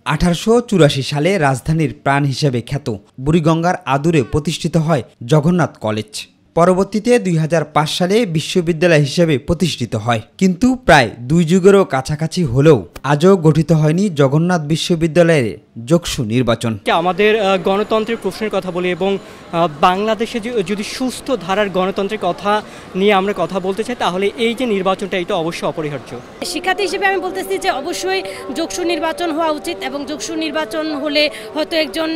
1884 সালে রাজধানীর প্রাণ হিসেবে খ্যাত বুড়িগঙ্গার আদুরে প্রতিষ্ঠিত হয় জগন্নাথ কলেজ। পরবর্তীতে 2005 সালে বিশ্ববিদ্যালয় হিসেবে প্রতিষ্ঠিত হয়, কিন্তু প্রায় 2 যুগেরও কাছাকাছি হলেও আজও গঠিত হয়নি জগন্নাথ বিশ্ববিদ্যালয়ের যক্ষু নির্বাচন। আমাদের গণতন্ত্রের প্রশ্নের কথা বলি এবং বাংলাদেশে যদি সুস্থ ধারার গণতন্ত্রের কথা নিয়ে আমরা কথা বলতে চাই, তাহলে এই যে নির্বাচনটা এটা অবশ্যই অপরিহার্য। শিক্ষার্থী হিসেবে আমি বলতেছি যে অবশ্যই যক্ষু নির্বাচন হওয়া উচিত এবং যক্ষু নির্বাচন হলে হয়তো একজন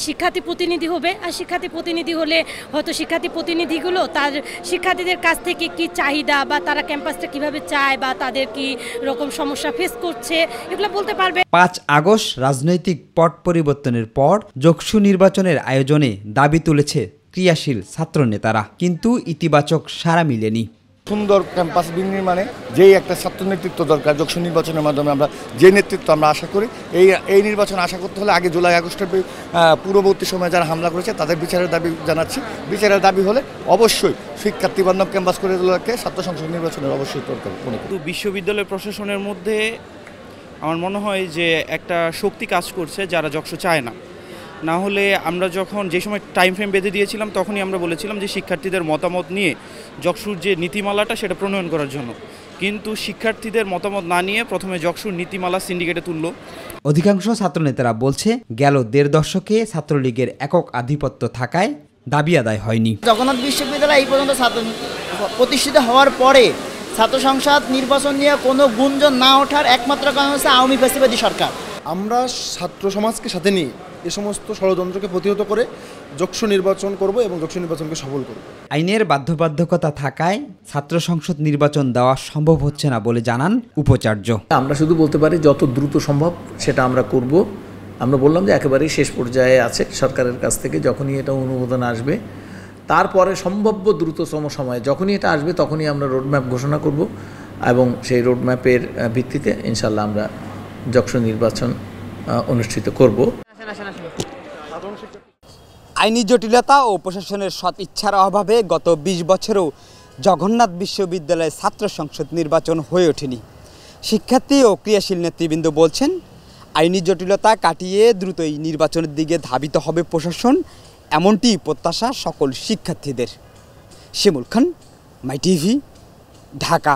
শিক্ষার্থী প্রতিনিধি হবে, আর শিক্ষার্থী প্রতিনিধি হলে হয়তো শিক্ষার্থী প্রতিনিধিগুলো তার শিক্ষার্থীদের কাছ থেকে কি চাহিদা বা তারা ক্যাম্পাসটা কিভাবে চায় বা তাদের কি রকম সমস্যা ফেস করছে এগুলো বলতে পারবে। 5 আগস্ট রাজনৈতিক পট পরিবর্তনের পর যক্ষু নির্বাচনের আয়োজনে দাবি তুলেছে ক্রিয়াশীল ছাত্র নেতারা, কিন্তু ইতিবাচক সাড়া মিলেনি। সুন্দর ক্যাম্পাস বিনির্মাণে যেই একটা ছাত্র নেতৃত্ব দরকার, যক্ষু নির্বাচনের মাধ্যমে আমরা যে নেতৃত্ব আমরা আশা করি, এই নির্বাচন আশা করতে হলে আগে জুলাই আগস্টের পূর্ববর্তী সময়ে যারা হামলা করেছে তাদের বিচারের দাবি জানাচ্ছি। বিচারের দাবি হলে অবশ্যই শিক্ষার্থী বান্ধব ক্যাম্পাস করে তোলাকে ছাত্র সংসদ নির্বাচনের অবশ্যই দরকার। বিশ্ববিদ্যালয় প্রশাসনের মধ্যে আমার মনে হয় যে একটা শক্তি কাজ করছে যারা যক্ষু চায় না। না হলে আমরা যখন যে সময় টাইম ফ্রেম বেঁধে দিয়েছিলাম তখনই আমরা বলেছিলাম যে শিক্ষার্থীদের মতামত নিয়ে যক্ষুর যে নীতিমালাটা সেটা প্রণয়ন করার জন্য, কিন্তু শিক্ষার্থীদের মতামত না নিয়ে প্রথমে যক্ষুর নীতিমালা সিন্ডিকেটে তুলল। অধিকাংশ ছাত্রনেতারা বলছে গেল 1.5 দশকে ছাত্রলীগের একক আধিপত্য থাকায় দাবি আদায় হয়নি। জগন্নাথ বিশ্ববিদ্যালয় এই পর্যন্ত প্রতিষ্ঠিত হওয়ার পরে ছাত্র সংসদ নির্বাচন নিয়ে কোনো গুঞ্জন না ওঠার একমাত্র কারণ হচ্ছে আওয়ামী ফ্যাসিবাদী সরকার। আমরা ছাত্র সমাজকে সাথে নিয়ে এ সমস্ত ষড়যন্ত্রকে প্রতিহত করে যক্ষু নির্বাচন করব এবং যক্ষু নির্বাচনকে সফল করব। আইনের বাধ্যবাধকতা থাকায় ছাত্র সংসদ নির্বাচন দেওয়া সম্ভব হচ্ছে না বলে জানান উপাচার্য। আমরা শুধু বলতে পারি যত দ্রুত সম্ভব সেটা আমরা করব। আমরা বললাম যে একেবারেই শেষ পর্যায়ে আছে, সরকারের কাছ থেকে যখনই এটা অনুমোদন আসবে তারপরে সম্ভাব্য দ্রুততম সময়ে যখনই এটা আসবে তখনই আমরা রোডম্যাপ ঘোষণা করব এবং সেই রোডম্যাপের ভিত্তিতে ইনশাল্লাহ আমরা যক্ষু নির্বাচন অনুষ্ঠিত করব। আইনি জটিলতা ও প্রশাসনের সৎ ইচ্ছার অভাবে গত 20 বছরেও জগন্নাথ বিশ্ববিদ্যালয়ে ছাত্র সংসদ নির্বাচন হয়ে ওঠেনি। শিক্ষার্থী ও ক্রিয়াশীল নেতৃবৃন্দ বলছেন আইনি জটিলতা কাটিয়ে দ্রুতই নির্বাচনের দিকে ধাবিত হবে প্রশাসন, এমনটি প্রত্যাশা সকল শিক্ষার্থীদের। শিমুল খান, মাই টিভি, ঢাকা।